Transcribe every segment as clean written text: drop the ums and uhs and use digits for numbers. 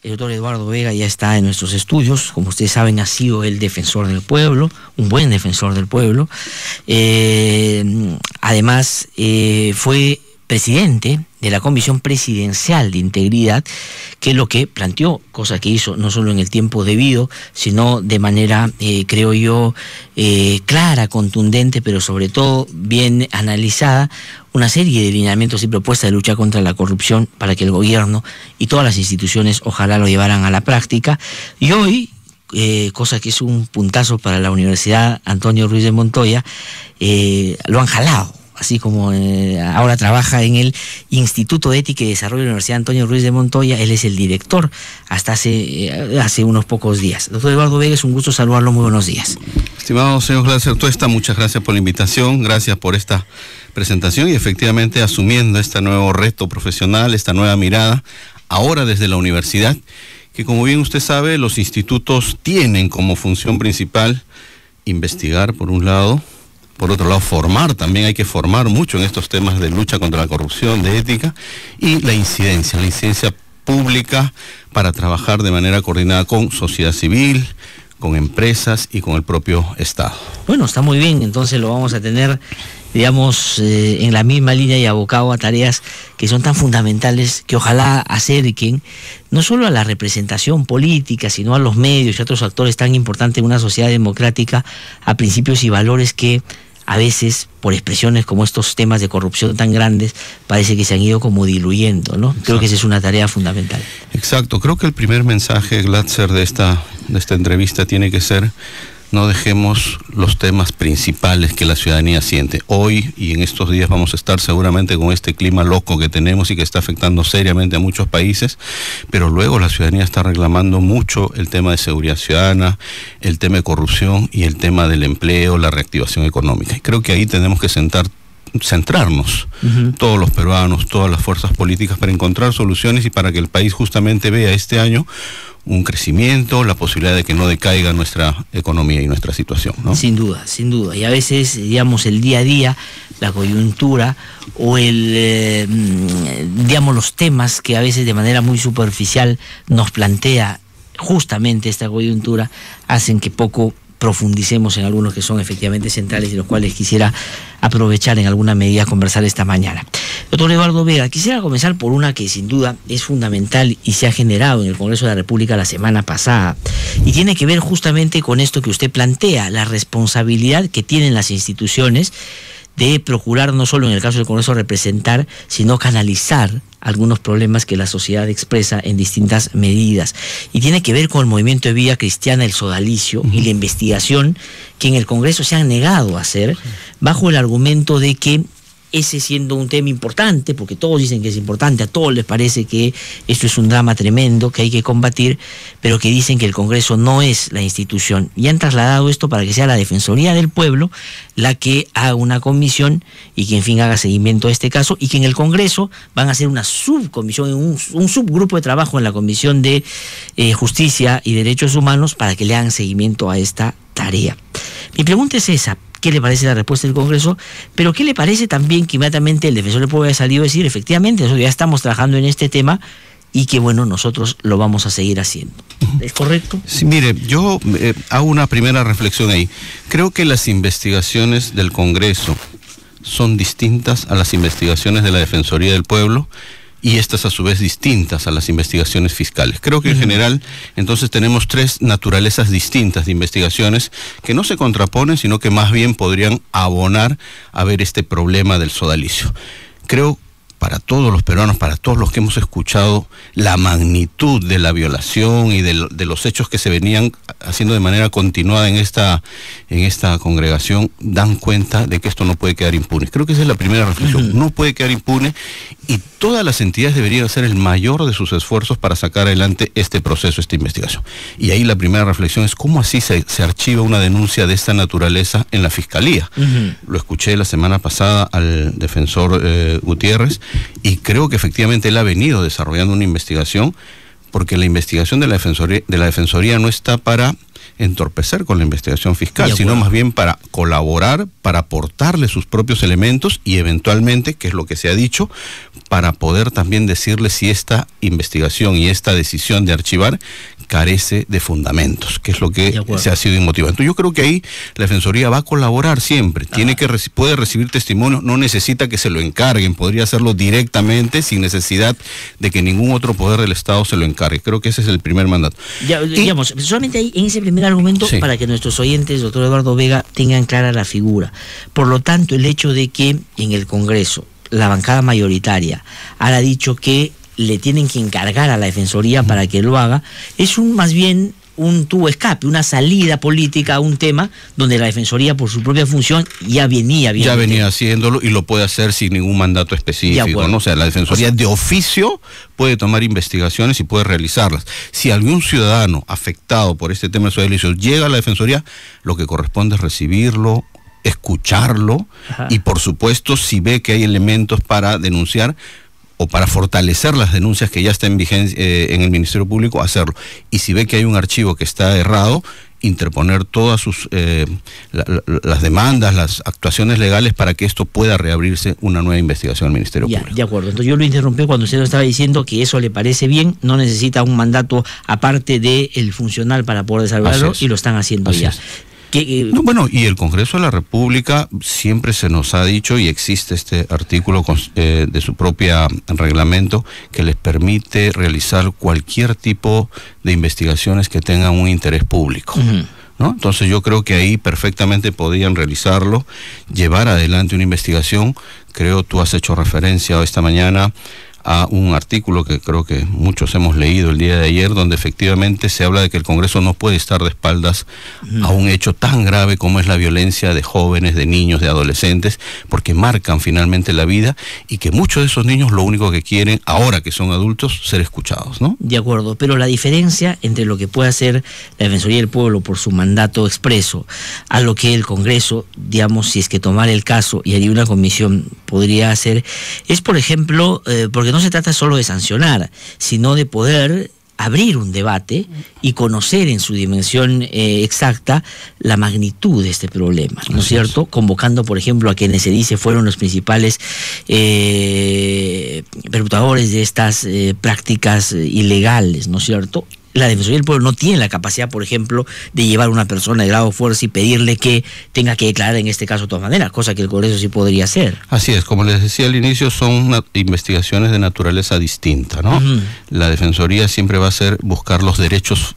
El doctor Eduardo Vega ya está en nuestros estudios. Como ustedes saben, ha sido el defensor del pueblo, un buen defensor del pueblo. Además, fue presidente de la Comisión Presidencial de Integridad, que es lo que planteó, cosa que hizo no solo en el tiempo debido, sino de manera, creo yo, clara, contundente, pero sobre todo bien analizada, una serie de lineamientos y propuestas de lucha contra la corrupción para que el gobierno y todas las instituciones ojalá lo llevaran a la práctica. Y hoy, cosa que es un puntazo para la Universidad Antonio Ruiz de Montoya, lo han jalado. Así como ahora trabaja en el Instituto de Ética y Desarrollo de la Universidad Antonio Ruiz de Montoya. Él es el director hasta hace unos pocos días. Doctor Eduardo Vega, es un gusto saludarlo, muy buenos días. Estimado señor Gladser Tuesta, muchas gracias por la invitación, gracias por esta presentación y efectivamente asumiendo este nuevo reto profesional, esta nueva mirada, ahora desde la universidad, que como bien usted sabe, los institutos tienen como función principal investigar por un lado. Por otro lado, formar, también hay que formar mucho en estos temas de lucha contra la corrupción, de ética, y la incidencia pública para trabajar de manera coordinada con sociedad civil, con empresas y con el propio Estado. Bueno, está muy bien, entonces lo vamos a tener, digamos, en la misma línea y abocado a tareas que son tan fundamentales que ojalá acerquen no solo a la representación política, sino a los medios y a otros actores tan importantes en una sociedad democrática, a principios y valores que a veces, por expresiones como estos temas de corrupción tan grandes, parece que se han ido como diluyendo, ¿no? Exacto. Creo que esa es una tarea fundamental. Exacto, creo que el primer mensaje, Gladser, de esta entrevista tiene que ser: no dejemos los temas principales que la ciudadanía siente. Hoy y en estos días vamos a estar seguramente con este clima loco que tenemos y que está afectando seriamente a muchos países, pero luego la ciudadanía está reclamando mucho el tema de seguridad ciudadana, el tema de corrupción y el tema del empleo, la reactivación económica. Y creo que ahí tenemos que centrarnos, todos los peruanos, todas las fuerzas políticas, para encontrar soluciones y para que el país justamente vea este año un crecimiento, la posibilidad de que no decaiga nuestra economía y nuestra situación, ¿no? Sin duda, sin duda. Y a veces, digamos, el día a día, la coyuntura o digamos, los temas que a veces de manera muy superficial nos plantea justamente esta coyuntura, hacen que poco profundicemos en algunos que son efectivamente centrales y los cuales quisiera aprovechar en alguna medida conversar esta mañana. Doctor Eduardo Vega, quisiera comenzar por una que sin duda es fundamental y se ha generado en el Congreso de la República la semana pasada, y tiene que ver justamente con esto que usted plantea, la responsabilidad que tienen las instituciones de procurar no solo en el caso del Congreso representar, sino canalizar algunos problemas que la sociedad expresa en distintas medidas. Y tiene que ver con el movimiento de Vía Cristiana, el sodalicio, y la investigación que en el Congreso se han negado a hacer, bajo el argumento de que ese siendo un tema importante, porque todos dicen que es importante, a todos les parece que esto es un drama tremendo que hay que combatir, pero que dicen que el Congreso no es la institución, y han trasladado esto para que sea la Defensoría del Pueblo la que haga una comisión y que en fin haga seguimiento a este caso, y que en el Congreso van a hacer una subcomisión, un subgrupo de trabajo en la Comisión de Justicia y Derechos Humanos para que le hagan seguimiento a esta tarea. Mi pregunta es esa: ¿qué le parece la respuesta del Congreso? Pero ¿qué le parece también que inmediatamente el defensor del pueblo haya salido a decir, efectivamente, nosotros ya estamos trabajando en este tema y que bueno, nosotros lo vamos a seguir haciendo? ¿Es correcto? Sí, mire, yo hago una primera reflexión ahí. Creo que las investigaciones del Congreso son distintas a las investigaciones de la Defensoría del Pueblo, y estas a su vez distintas a las investigaciones fiscales. Creo que en general entonces tenemos tres naturalezas distintas de investigaciones que no se contraponen, sino que más bien podrían abonar a ver este problema del sodalicio. Creo, para todos los peruanos, para todos los que hemos escuchado la magnitud de la violación y de los hechos que se venían haciendo de manera continuada en esta congregación, dan cuenta de que esto no puede quedar impune. Creo que esa es la primera reflexión. No puede quedar impune, y todas las entidades deberían hacer el mayor de sus esfuerzos para sacar adelante este proceso, esta investigación. Y ahí la primera reflexión es: ¿cómo así se archiva una denuncia de esta naturaleza en la Fiscalía? Lo escuché la semana pasada al defensor Gutiérrez, y creo que efectivamente él ha venido desarrollando una investigación, porque la investigación de la Defensoría no está para entorpecer con la investigación fiscal, sino más bien para colaborar, para aportarle sus propios elementos y eventualmente, que es lo que se ha dicho, para poder también decirle si esta investigación y esta decisión de archivar carece de fundamentos, que es lo que se ha sido inmotivado. Entonces yo creo que ahí la Defensoría va a colaborar siempre, puede recibir testimonios, no necesita que se lo encarguen, podría hacerlo directamente sin necesidad de que ningún otro poder del Estado se lo encargue. Creo que ese es el primer mandato. Digamos, solamente ahí en ese primer argumento, para que nuestros oyentes, doctor Eduardo Vega, tengan clara la figura. Por lo tanto, el hecho de que en el Congreso la bancada mayoritaria haya dicho que le tienen que encargar a la Defensoría para que lo haga, es más bien un tubo escape, una salida política a un tema donde la Defensoría, por su propia función, ya venía haciéndolo y lo puede hacer sin ningún mandato específico, ¿no? O sea, la Defensoría de oficio puede tomar investigaciones y puede realizarlas. Si algún ciudadano afectado por este tema de su delito llega a la Defensoría, lo que corresponde es recibirlo, escucharlo y, por supuesto, si ve que hay elementos para denunciar o para fortalecer las denuncias que ya están en vigencia en el Ministerio Público, hacerlo. Y si ve que hay un archivo que está errado, interponer todas las demandas, las actuaciones legales para que esto pueda reabrirse una nueva investigación al Ministerio Público. De acuerdo. Entonces yo lo interrumpí cuando usted estaba diciendo que eso le parece bien, no necesita un mandato aparte del funcional para poder desarrollarlo, y lo están haciendo ya. Bueno, y el Congreso de la República siempre se nos ha dicho, y existe este artículo de su propio reglamento, que les permite realizar cualquier tipo de investigaciones que tengan un interés público. ¿No? Entonces yo creo que ahí perfectamente podían realizarlo, llevar adelante una investigación. Creo tú has hecho referencia esta mañana a un artículo que creo que muchos hemos leído el día de ayer, donde efectivamente se habla de que el Congreso no puede estar de espaldas a un hecho tan grave como es la violencia de jóvenes, de niños, de adolescentes, porque marcan finalmente la vida y que muchos de esos niños lo único que quieren, ahora que son adultos, ser escuchados, ¿no? De acuerdo, pero la diferencia entre lo que puede hacer la Defensoría del Pueblo por su mandato expreso a lo que el Congreso, digamos, si es que tomara el caso y haría una comisión, podría hacer, es, por ejemplo, porque no se trata solo de sancionar, sino de poder abrir un debate y conocer en su dimensión exacta la magnitud de este problema, ¿no es cierto? Convocando, por ejemplo, a quienes se dice fueron los principales perpetradores de estas prácticas ilegales, ¿no es cierto? La Defensoría del Pueblo no tiene la capacidad, por ejemplo, de llevar a una persona de grado fuerza y pedirle que tenga que declarar en este caso de todas maneras, cosa que el Congreso sí podría hacer. Así es, como les decía al inicio, son investigaciones de naturaleza distinta, ¿no? La Defensoría siempre va a buscar los derechos,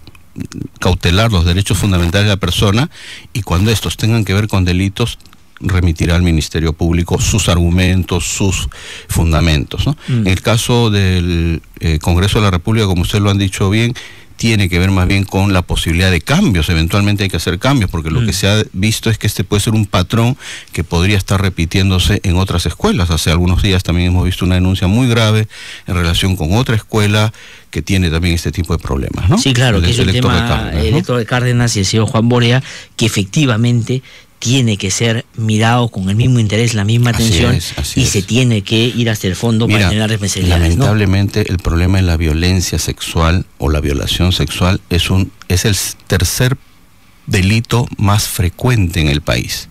cautelar los derechos fundamentales de la persona, y cuando estos tengan que ver con delitos, remitirá al Ministerio Público sus argumentos, sus fundamentos, ¿no? En el caso del Congreso de la República, como ustedes lo han dicho bien, tiene que ver más bien con la posibilidad de cambios. Eventualmente hay que hacer cambios, porque lo que se ha visto es que este puede ser un patrón que podría estar repitiéndose en otras escuelas. Hace algunos días también hemos visto una denuncia muy grave en relación con otra escuela que tiene también este tipo de problemas, ¿no? Sí, claro, que es el tema Héctor de Cárdenas y el señor Juan Borea, que efectivamente tiene que ser mirado con el mismo interés, la misma atención, y se tiene que ir hasta el fondo para tener responsabilidades. Lamentablemente, ¿no? El problema de la violencia sexual o la violación sexual es el tercer delito más frecuente en el país,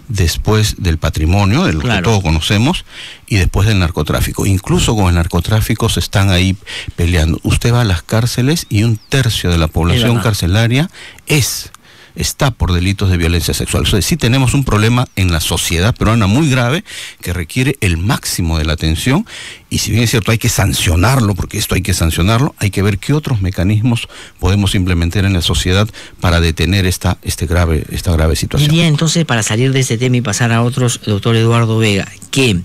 después del patrimonio, de lo que todos conocemos, y después del narcotráfico. Incluso con el narcotráfico se están ahí peleando. Usted va a las cárceles y 1/3 de la población carcelaria está por delitos de violencia sexual. O sea, sí tenemos un problema en la sociedad peruana muy grave que requiere el máximo de la atención, y si bien es cierto hay que sancionarlo, porque esto hay que sancionarlo, hay que ver qué otros mecanismos podemos implementar en la sociedad para detener esta grave situación. Diría entonces, para salir de este tema y pasar a otros, doctor Eduardo Vega, que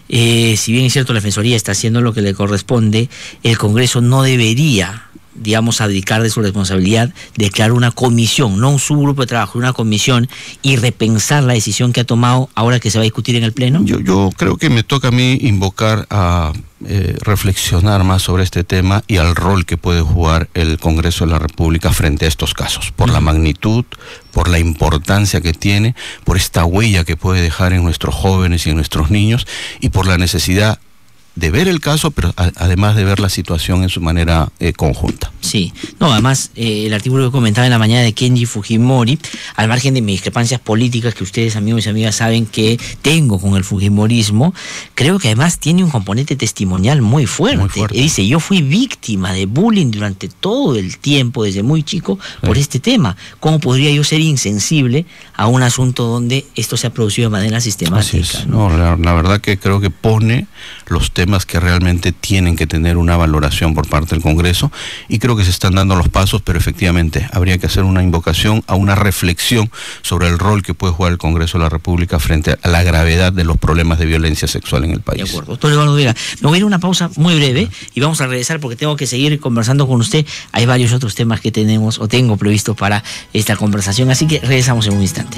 si bien es cierto la Defensoría está haciendo lo que le corresponde, el Congreso no debería, digamos, abdicar de su responsabilidad de crear una comisión, no un subgrupo de trabajo, una comisión, y repensar la decisión que ha tomado ahora que se va a discutir en el Pleno? Yo creo que me toca a mí invocar a reflexionar más sobre este tema y al rol que puede jugar el Congreso de la República frente a estos casos, por la magnitud, por la importancia que tiene, por esta huella que puede dejar en nuestros jóvenes y en nuestros niños, y por la necesidad de ver el caso, pero además de ver la situación en su manera conjunta. Sí, no, además el artículo que comentaba en la mañana de Kenji Fujimori, al margen de mis discrepancias políticas que ustedes, amigos y amigas, saben que tengo con el fujimorismo, creo que además tiene un componente testimonial muy fuerte. Muy fuerte. Dice, yo fui víctima de bullying durante todo el tiempo, desde muy chico, por este tema. ¿Cómo podría yo ser insensible a un asunto donde esto se ha producido de manera sistemática? Así es. No, la verdad que creo que pone los temas que realmente tienen que tener una valoración por parte del Congreso, y creo que se están dando los pasos, pero efectivamente habría que hacer una invocación a una reflexión sobre el rol que puede jugar el Congreso de la República frente a la gravedad de los problemas de violencia sexual en el país. De acuerdo. Doctor Eduardo Vega, me voy a ir a una pausa muy breve y vamos a regresar porque tengo que seguir conversando con usted. Hay varios otros temas que tenemos o tengo previstos para esta conversación, así que regresamos en un instante.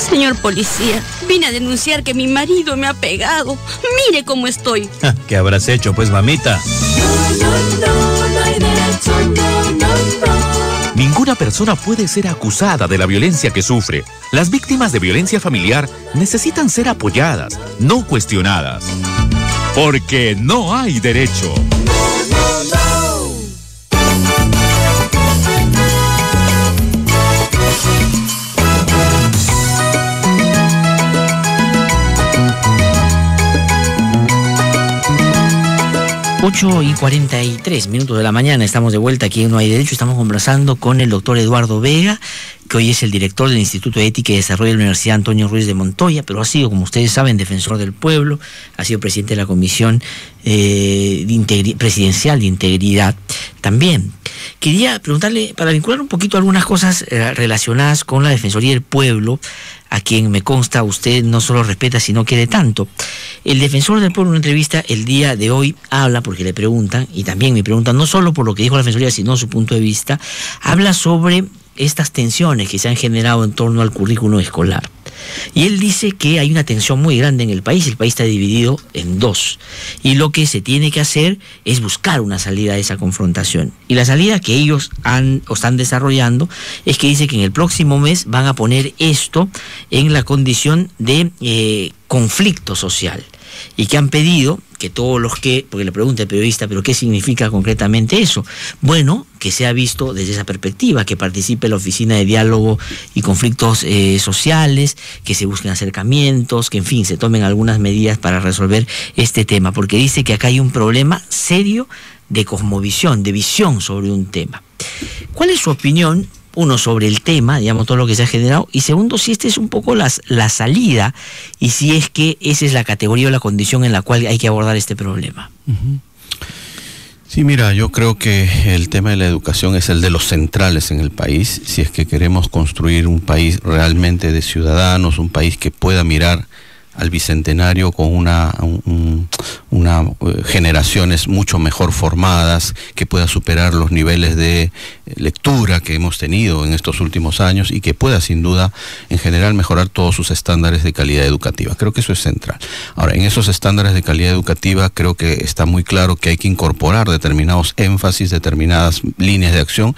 Señor policía, vine a denunciar que mi marido me ha pegado. Mire cómo estoy. ¿Qué habrás hecho, pues, mamita? Ninguna persona puede ser acusada de la violencia que sufre. Las víctimas de violencia familiar necesitan ser apoyadas, no cuestionadas. Porque no hay derecho. 8:43 de la mañana, estamos de vuelta aquí en No Hay Derecho. Estamos conversando con el doctor Eduardo Vega, que hoy es el director del Instituto de Ética y Desarrollo de la Universidad Antonio Ruiz de Montoya, pero ha sido, como ustedes saben, defensor del pueblo, ha sido presidente de la Comisión Presidencial de Integridad también. Quería preguntarle, para vincular un poquito algunas cosas relacionadas con la Defensoría del Pueblo, a quien me consta usted no solo respeta, sino quiere tanto. El defensor del pueblo en una entrevista el día de hoy habla, porque le preguntan, y también me preguntan, no solo por lo que dijo la Defensoría, sino su punto de vista, habla sobre estas tensiones que se han generado en torno al currículo escolar. Y él dice que hay una tensión muy grande en el país está dividido en dos. Y lo que se tiene que hacer es buscar una salida a esa confrontación. Y la salida que ellos están desarrollando es que dice que en el próximo mes van a poner esto en la condición de conflicto social. Y que han pedido que todos los que, porque le pregunta el periodista, pero ¿qué significa concretamente eso? Bueno, que sea visto desde esa perspectiva, que participe la Oficina de Diálogo y Conflictos Sociales, que se busquen acercamientos, que en fin, se tomen algunas medidas para resolver este tema, porque dice que acá hay un problema serio de cosmovisión, de visión sobre un tema. ¿Cuál es su opinión? Uno, sobre el tema, digamos, todo lo que se ha generado, y segundo, si esta es un poco la salida, y si es que esa es la categoría o la condición en la cual hay que abordar este problema. Sí, mira, yo creo que el tema de la educación es el de los centrales en el país, si es que queremos construir un país realmente de ciudadanos, un país que pueda mirar al bicentenario con una generaciones mucho mejor formadas, que pueda superar los niveles de lectura que hemos tenido en estos últimos años y que pueda sin duda en general mejorar todos sus estándares de calidad educativa. Creo que eso es central. Ahora, en esos estándares de calidad educativa creo que está muy claro que hay que incorporar determinados énfasis, determinadas líneas de acción.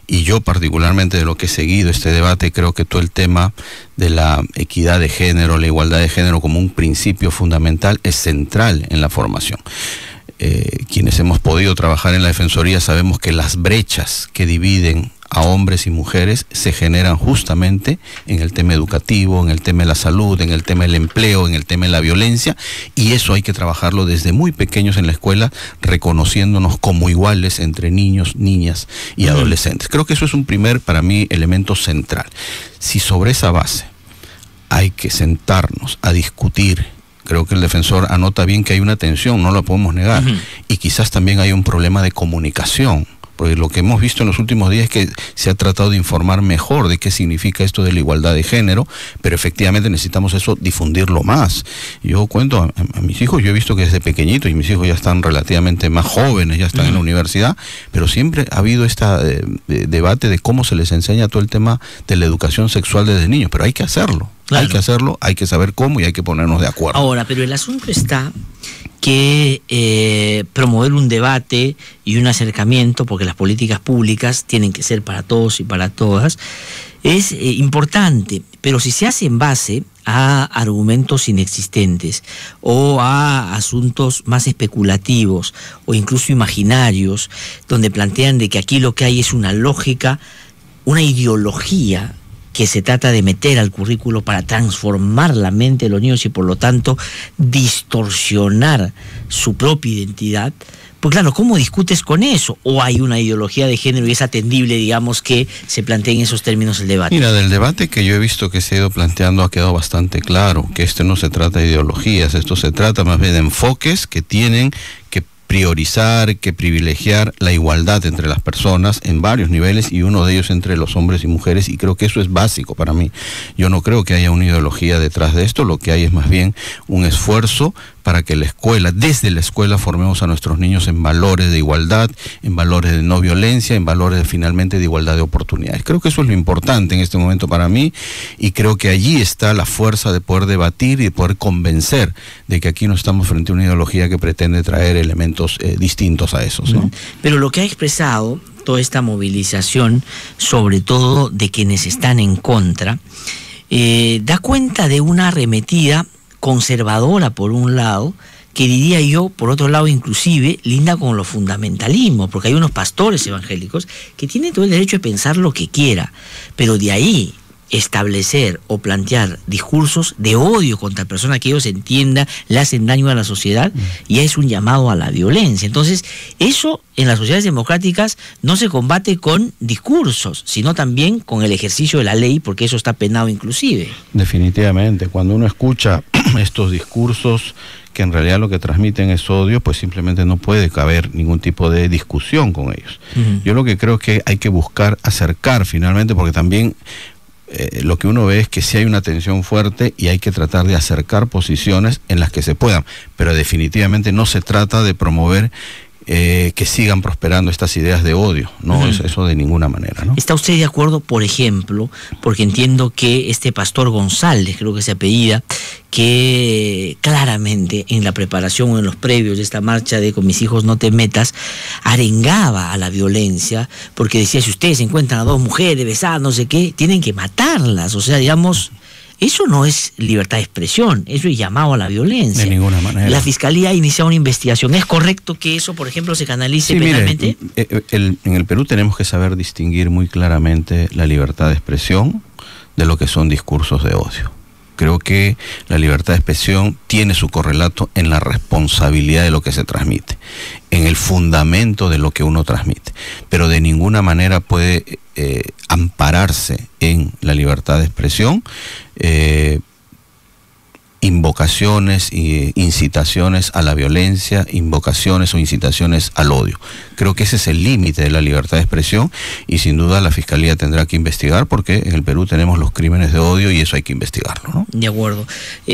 Y yo particularmente, de lo que he seguido este debate, creo que todo el tema de la equidad de género, la igualdad de género como un principio fundamental es central en la formación. Quienes hemos podido trabajar en la Defensoría sabemos que las brechas que dividen a hombres y mujeres se generan justamente en el tema educativo, en el tema de la salud, en el tema del empleo, en el tema de la violencia, y eso hay que trabajarlo desde muy pequeños en la escuela, reconociéndonos como iguales entre niños, niñas y adolescentes. Creo que eso es un primer, para mí, elemento central. Si sobre esa base hay que sentarnos a discutir, creo que el defensor anota bien que hay una tensión, no lo podemos negar, y quizás también hay un problema de comunicación, porque lo que hemos visto en los últimos días es que se ha tratado de informar mejor de qué significa esto de la igualdad de género, pero efectivamente necesitamos eso, difundirlo más. Yo cuento a mis hijos, yo he visto que desde pequeñito, y mis hijos ya están relativamente más jóvenes, ya están en la universidad, pero siempre ha habido este debate de cómo se les enseña todo el tema de la educación sexual desde niños, pero hay que hacerlo. Claro. Hay que hacerlo, hay que saber cómo y hay que ponernos de acuerdo. Ahora, pero el asunto está que promover un debate y un acercamiento, porque las políticas públicas tienen que ser para todos y para todas, es importante, pero si se hace en base a argumentos inexistentes o a asuntos más especulativos o incluso imaginarios, donde plantean de que aquí lo que hay es una lógica, una ideología que se trata de meter al currículo para transformar la mente de los niños y por lo tanto distorsionar su propia identidad, pues claro, ¿cómo discutes con eso? ¿O hay una ideología de género y es atendible, digamos, que se plantee en esos términos el debate? Mira, del debate que yo he visto que se ha ido planteando ha quedado bastante claro que no se trata de ideologías, esto se trata más bien de enfoques que tienen que priorizar, que privilegiar la igualdad entre las personas en varios niveles y uno de ellos entre los hombres y mujeres, y creo que eso es básico para mí. Yo no creo que haya una ideología detrás de esto, lo que hay es más bien un esfuerzo para que la escuela, desde la escuela, formemos a nuestros niños en valores de igualdad, en valores de no violencia, en valores finalmente de igualdad de oportunidades. Creo que eso es lo importante en este momento para mí, y creo que allí está la fuerza de poder debatir y de poder convencer de que aquí no estamos frente a una ideología que pretende traer elementos distintos a esos, ¿no? Pero lo que ha expresado toda esta movilización, sobre todo de quienes están en contra, da cuenta de una arremetida conservadora por un lado, que diría yo, por otro lado inclusive, linda con los fundamentalismos, porque hay unos pastores evangélicos que tienen todo el derecho de pensar lo que quiera, pero de ahí establecer o plantear discursos de odio contra personas que ellos entiendan le hacen daño a la sociedad, y es un llamado a la violencia. Entonces, eso en las sociedades democráticas no se combate con discursos, sino también con el ejercicio de la ley, porque eso está penado inclusive. Definitivamente, cuando uno escucha estos discursos que en realidad lo que transmiten es odio, pues simplemente no puede caber ningún tipo de discusión con ellos. Yo lo que creo es que hay que buscar acercar finalmente, porque también lo que uno ve es que sí hay una tensión fuerte y hay que tratar de acercar posiciones en las que se puedan, pero definitivamente no se trata de promover que sigan prosperando estas ideas de odio, no es eso de ninguna manera, ¿no? ¿Está usted de acuerdo, por ejemplo, porque entiendo que este pastor González, creo que se apellida, que claramente en la preparación o en los previos de esta marcha de Con mis hijos no te metas, arengaba a la violencia, porque decía, si ustedes encuentran a dos mujeres besadas, no sé qué, tienen que matarlas? O sea, digamos, eso no es libertad de expresión, eso es llamado a la violencia. De ninguna manera. La Fiscalía ha iniciado una investigación. ¿Es correcto que eso, por ejemplo, se canalice penalmente? Mire, en el Perú tenemos que saber distinguir muy claramente la libertad de expresión de lo que son discursos de odio. Creo que la libertad de expresión tiene su correlato en la responsabilidad de lo que se transmite, en el fundamento de lo que uno transmite, pero de ninguna manera puede ampararse en la libertad de expresión invocaciones e incitaciones a la violencia, invocaciones o incitaciones al odio. Creo que ese es el límite de la libertad de expresión, y sin duda la Fiscalía tendrá que investigar, porque en el Perú tenemos los crímenes de odio y eso hay que investigarlo, ¿no? De acuerdo.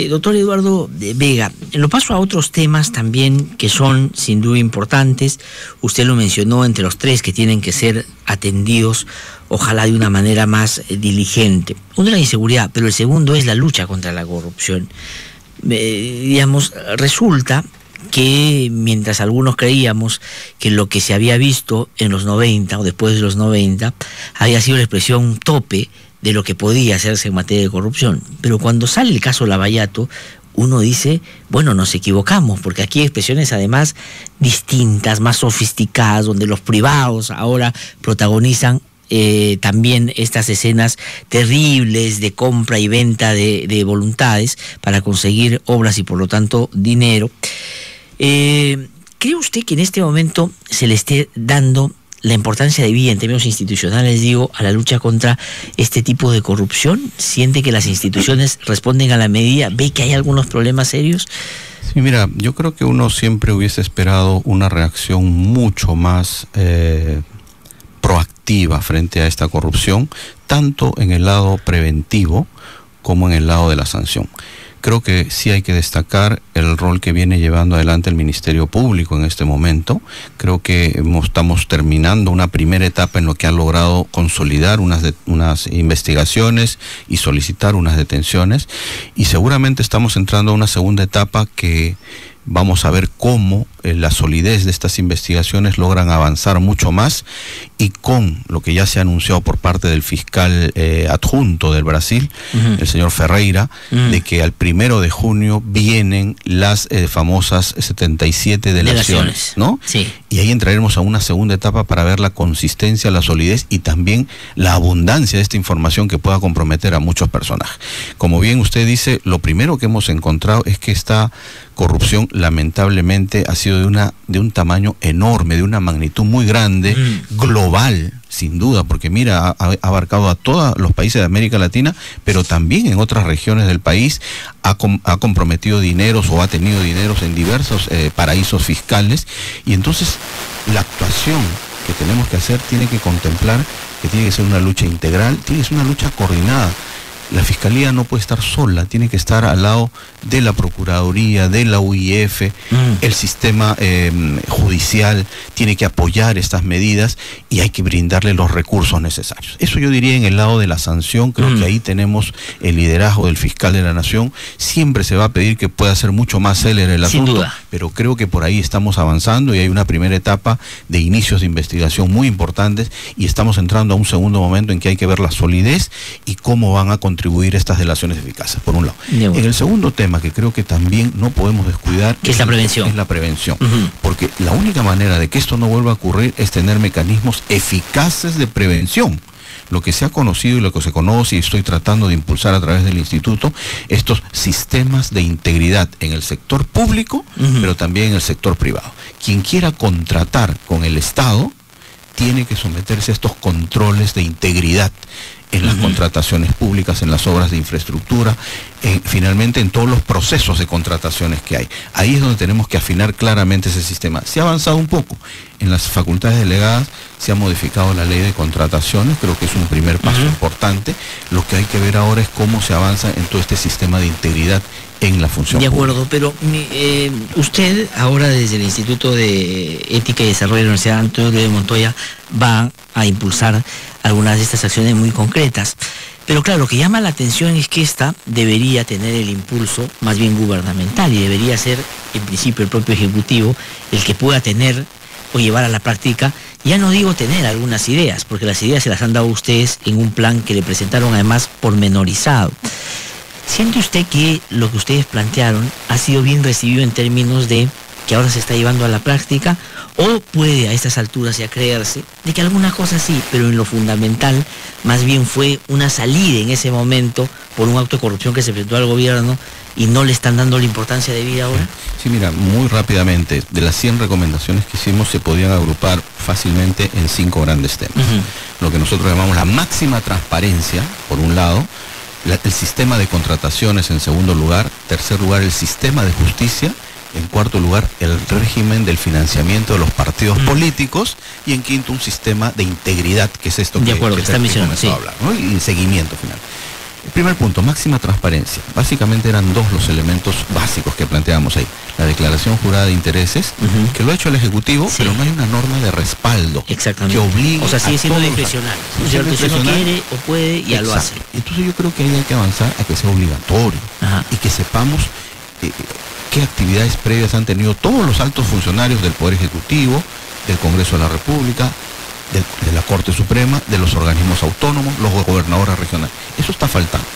Doctor Eduardo Vega, lo paso a otros temas también que son sin duda importantes. Usted lo mencionó entre los tres que tienen que ser atendidos, ojalá de una manera más diligente. Uno es la inseguridad, pero el segundo es la lucha contra la corrupción. Digamos, resulta que mientras algunos creíamos que lo que se había visto en los 90 o después de los 90 había sido la expresión tope de lo que podía hacerse en materia de corrupción, pero cuando sale el caso Lavallato, uno dice, bueno, nos equivocamos, porque aquí hay expresiones además distintas, más sofisticadas, donde los privados ahora protagonizan también estas escenas terribles de compra y venta de voluntades para conseguir obras y por lo tanto dinero. ¿Cree usted que en este momento se le esté dando la importancia debida en términos institucionales, digo, a la lucha contra este tipo de corrupción? ¿Siente que las instituciones responden a la medida? ¿Ve que hay algunos problemas serios? Sí, mira, yo creo que uno siempre hubiese esperado una reacción mucho más proactiva frente a esta corrupción, tanto en el lado preventivo como en el lado de la sanción. Creo que sí hay que destacar el rol que viene llevando adelante el Ministerio Público en este momento. Creo que estamos terminando una primera etapa en lo que ha logrado consolidar unas investigaciones y solicitar unas detenciones, y seguramente estamos entrando a una segunda etapa que Vamos a ver cómo la solidez de estas investigaciones logran avanzar mucho más, y con lo que ya se ha anunciado por parte del fiscal adjunto del Brasil, el señor Ferreira, de que al 1 de junio vienen las famosas 77 delaciones, ¿no? Sí. Y ahí entraremos a una segunda etapa para ver la consistencia, la solidez y también la abundancia de esta información que pueda comprometer a muchos personajes. Como bien usted dice, lo primero que hemos encontrado es que esta corrupción lamentablemente ha sido de un tamaño enorme, de una magnitud muy grande, global, sin duda, porque mira, ha abarcado a todos los países de América Latina, pero también en otras regiones del país, ha comprometido dineros o ha tenido dineros en diversos paraísos fiscales, y entonces la actuación que tenemos que hacer tiene que contemplar que tiene que ser una lucha integral, tiene que ser una lucha coordinada. La Fiscalía no puede estar sola, tiene que estar al lado de la Procuraduría, de la UIF, el sistema judicial tiene que apoyar estas medidas y hay que brindarle los recursos necesarios. Eso yo diría en el lado de la sanción. Creo que ahí tenemos el liderazgo del fiscal de la Nación. Siempre se va a pedir que pueda ser mucho más célere el asunto, sin duda, pero creo que por ahí estamos avanzando y hay una primera etapa de inicios de investigación muy importantes, y estamos entrando a un segundo momento en que hay que ver la solidez y cómo van a contribuir estas delaciones eficaces, por un lado. En el segundo tema, que creo que también no podemos descuidar, que es la prevención. Es la prevención. Porque la única manera de que esto no vuelva a ocurrir es tener mecanismos eficaces de prevención. Lo que se ha conocido y lo que se conoce, y estoy tratando de impulsar a través del instituto, estos sistemas de integridad en el sector público, pero también en el sector privado. Quien quiera contratar con el Estado tiene que someterse a estos controles de integridad en las contrataciones públicas, en las obras de infraestructura, finalmente en todos los procesos de contrataciones que hay. Ahí es donde tenemos que afinar claramente ese sistema. Se ha avanzado un poco en las facultades delegadas, se ha modificado la ley de contrataciones, creo que es un primer paso importante. Lo que hay que ver ahora es cómo se avanza en todo este sistema de integridad en la función pública. De acuerdo, pero usted ahora desde el Instituto de Ética y Desarrollo de la Universidad Antonio de Montoya va a impulsar algunas de estas acciones muy concretas. Pero claro, lo que llama la atención es que esta debería tener el impulso más bien gubernamental, y debería ser en principio el propio Ejecutivo el que pueda tener o llevar a la práctica, ya no digo tener algunas ideas, porque las ideas se las han dado ustedes en un plan que le presentaron además pormenorizado. ¿Siente usted que lo que ustedes plantearon ha sido bien recibido en términos de que ahora se está llevando a la práctica? ¿O puede a estas alturas ya creerse de que alguna cosa sí, pero en lo fundamental más bien fue una salida en ese momento por un acto de corrupción que se efectuó al gobierno y no le están dando la importancia debida ahora? Sí, mira, muy rápidamente, de las 100 recomendaciones que hicimos se podían agrupar fácilmente en 5 grandes temas. Lo que nosotros llamamos la máxima transparencia, por un lado, el sistema de contrataciones en segundo lugar, tercer lugar el sistema de justicia, en cuarto lugar el régimen del financiamiento de los partidos políticos, y en quinto un sistema de integridad, que es esto que está mencionando, sí, a hablar, ¿no? Y seguimiento final. El primer punto, máxima transparencia. Básicamente eran 2 los elementos básicos que planteamos ahí. La declaración jurada de intereses, que lo ha hecho el Ejecutivo, pero no hay una norma de respaldo que obligue. O sea, sigue siendo discrecional. Si uno quiere o puede, ya lo hace. Entonces yo creo que ahí hay que avanzar a que sea obligatorio y que sepamos qué actividades previas han tenido todos los altos funcionarios del Poder Ejecutivo, del Congreso de la República, de la Corte Suprema, de los organismos autónomos, los gobernadores regionales. Eso está faltando.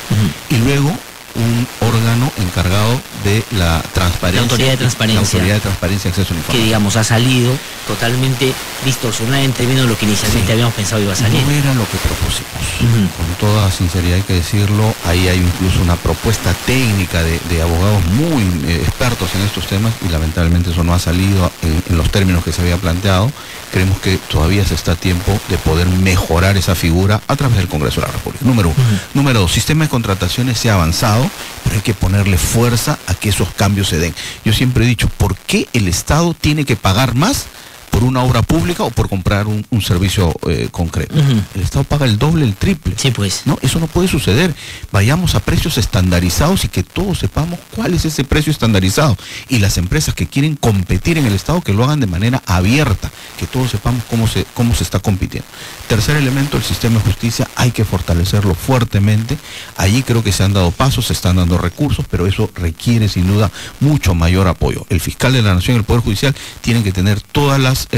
Y luego un órgano encargado de la transparencia. La autoridad de transparencia. La autoridad de transparencia y acceso a la información. Que digamos ha salido totalmente distorsionada en términos de lo que inicialmente habíamos pensado iba a salir. No era lo que propusimos. Con toda sinceridad hay que decirlo, ahí hay incluso una propuesta técnica de abogados muy expertos en estos temas, y lamentablemente eso no ha salido en los términos que se había planteado. Creemos que todavía se está a tiempo de poder mejorar esa figura a través del Congreso de la República. Número 1. Número 2, sistema de contrataciones se ha avanzado, pero hay que ponerle fuerza a que esos cambios se den. Yo siempre he dicho, ¿por qué el Estado tiene que pagar más por por una obra pública o por comprar un servicio concreto. El Estado paga el doble, el triple. Sí, pues. ¿No? Eso no puede suceder. Vayamos a precios estandarizados y que todos sepamos cuál es ese precio estandarizado. Y las empresas que quieren competir en el Estado, que lo hagan de manera abierta, que todos sepamos cómo se está compitiendo. Tercer elemento, el sistema de justicia hay que fortalecerlo fuertemente. Allí creo que se han dado pasos, se están dando recursos, pero eso requiere sin duda mucho mayor apoyo. El fiscal de la Nación y el Poder Judicial tienen que tener todas las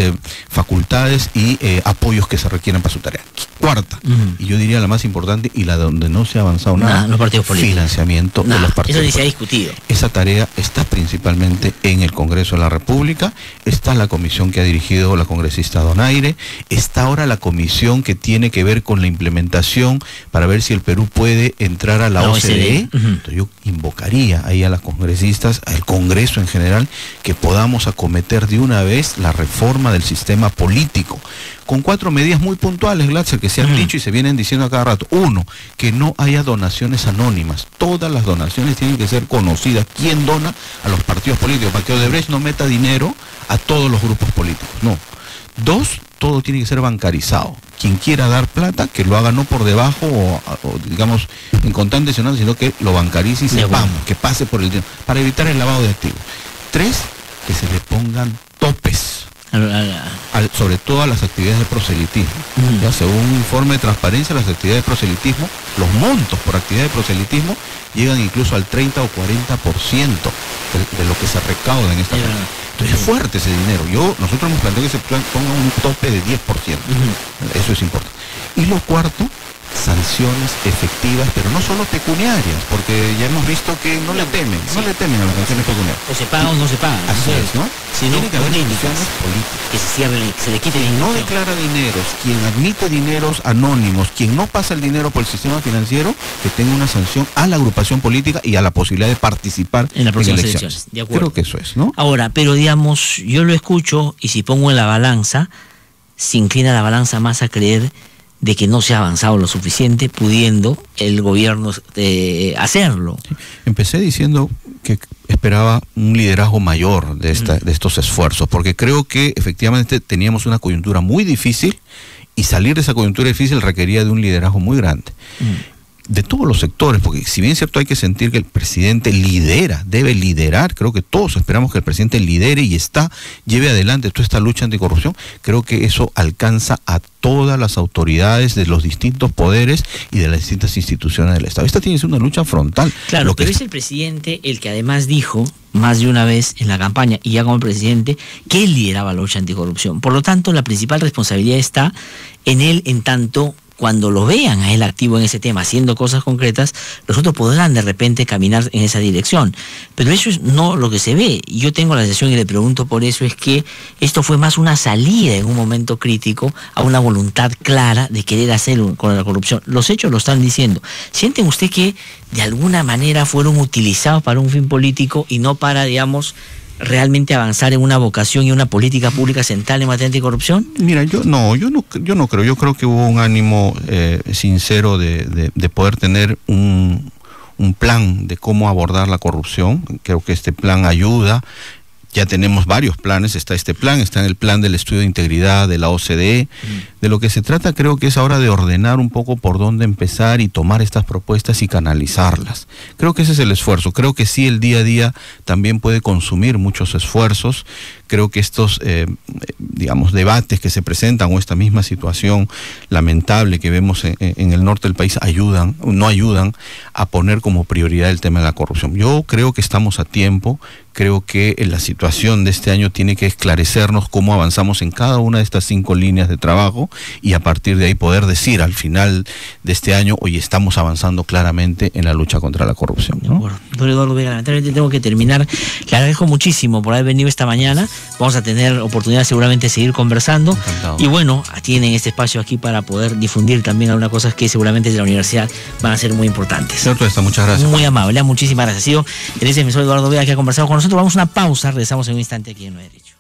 facultades y apoyos que se requieren para su tarea. Cuarta, y yo diría la más importante y la donde no se ha avanzado nada, los partidos políticos. Financiamiento de los partidos. Eso ni se ha discutido. Esa tarea está principalmente en el Congreso de la República, está la comisión que ha dirigido la congresista Donaire, está ahora la comisión que tiene que ver con la implementación para ver si el Perú puede entrar a la OCDE. Entonces yo invocaría ahí a las congresistas, al Congreso en general, que podamos acometer de una vez la reforma del sistema político, con 4 medidas muy puntuales, Glatzer, que se han dicho y se vienen diciendo a cada rato. 1, que no haya donaciones anónimas. Todas las donaciones tienen que ser conocidas. ¿Quién dona a los partidos políticos? Para que Odebrecht no meta dinero a todos los grupos políticos. No. 2, todo tiene que ser bancarizado. Quien quiera dar plata, que lo haga no por debajo o digamos, en contante, sino que lo bancarice y sepamos que pase por el dinero, para evitar el lavado de activos. 3, que se le pongan topes. Sobre todo a las actividades de proselitismo. Ya, según un informe de transparencia, las actividades de proselitismo, los montos por actividad de proselitismo llegan incluso al 30 o 40% de lo que se recauda en esta zona. Entonces es fuerte ese dinero. Nosotros hemos planteado que se ponga un tope de 10%. Eso es importante. Y lo cuarto, sanciones efectivas, pero no solo pecuniarias, porque ya hemos visto que no le temen a las sanciones pecuniarias. O se paga o no se paga. Así es, ¿no? Tiene que haber sanciones políticas. Que se cierren, se le quite el dinero. No declara dineros, quien admite dineros anónimos, quien no pasa el dinero por el sistema financiero, que tenga una sanción a la agrupación política y a la posibilidad de participar en las próximas elecciones. De acuerdo. Creo que eso es, ¿no? Ahora, pero digamos, yo lo escucho y si pongo en la balanza, se inclina la balanza más a creer de que no se ha avanzado lo suficiente, pudiendo el gobierno hacerlo. Sí. Empecé diciendo que esperaba un liderazgo mayor de estos esfuerzos, porque creo que efectivamente teníamos una coyuntura muy difícil y salir de esa coyuntura difícil requería de un liderazgo muy grande. De todos los sectores, porque si bien es cierto hay que sentir que el presidente debe liderar, creo que todos esperamos que el presidente lidere y lleve adelante toda esta lucha anticorrupción, creo que eso alcanza a todas las autoridades de los distintos poderes y de las distintas instituciones del Estado. Esta tiene que ser una lucha frontal. Claro, pero es el presidente el que además dijo más de una vez en la campaña y ya como presidente que él lideraba la lucha anticorrupción. Por lo tanto, la principal responsabilidad está en él, en tanto cuando lo vean a él activo en ese tema, haciendo cosas concretas, los otros podrán de repente caminar en esa dirección. Pero eso es no lo que se ve. Yo tengo la sensación, y le pregunto por eso, es que esto fue más una salida en un momento crítico a una voluntad clara de querer hacer con la corrupción. Los hechos lo están diciendo. ¿Sienten usted que de alguna manera fueron utilizados para un fin político y no para, digamos, realmente avanzar en una vocación y una política pública central en materia de corrupción? Mira, yo no creo. Yo creo que hubo un ánimo sincero de poder tener un plan de cómo abordar la corrupción. Creo que este plan ayuda. Ya tenemos varios planes, está este plan, está en el plan del estudio de integridad de la OCDE. De lo que se trata creo que es ahora de ordenar un poco por dónde empezar y tomar estas propuestas y canalizarlas. Creo que ese es el esfuerzo. Creo que sí, el día a día también puede consumir muchos esfuerzos. Creo que estos, digamos, debates que se presentan o esta misma situación lamentable que vemos en el norte del país no ayudan a poner como prioridad el tema de la corrupción. Yo creo que estamos a tiempo. Creo que la situación de este año tiene que esclarecernos cómo avanzamos en cada una de estas 5 líneas de trabajo y a partir de ahí poder decir al final de este año, oye, estamos avanzando claramente en la lucha contra la corrupción, ¿no? Bueno, don Eduardo Vega, lamentablemente tengo que terminar. Le agradezco muchísimo por haber venido esta mañana. Vamos a tener oportunidad seguramente de seguir conversando. Encantado. Y bueno, tienen este espacio aquí para poder difundir también algunas cosas que seguramente desde la universidad van a ser muy importantes. Cierto está, muchas gracias. Muy amable, muchísimas gracias. Ha sido el emisor Eduardo Vega que ha conversado con nosotros. Vamos a una pausa, regresamos en un instante aquí en No Hay Derecho.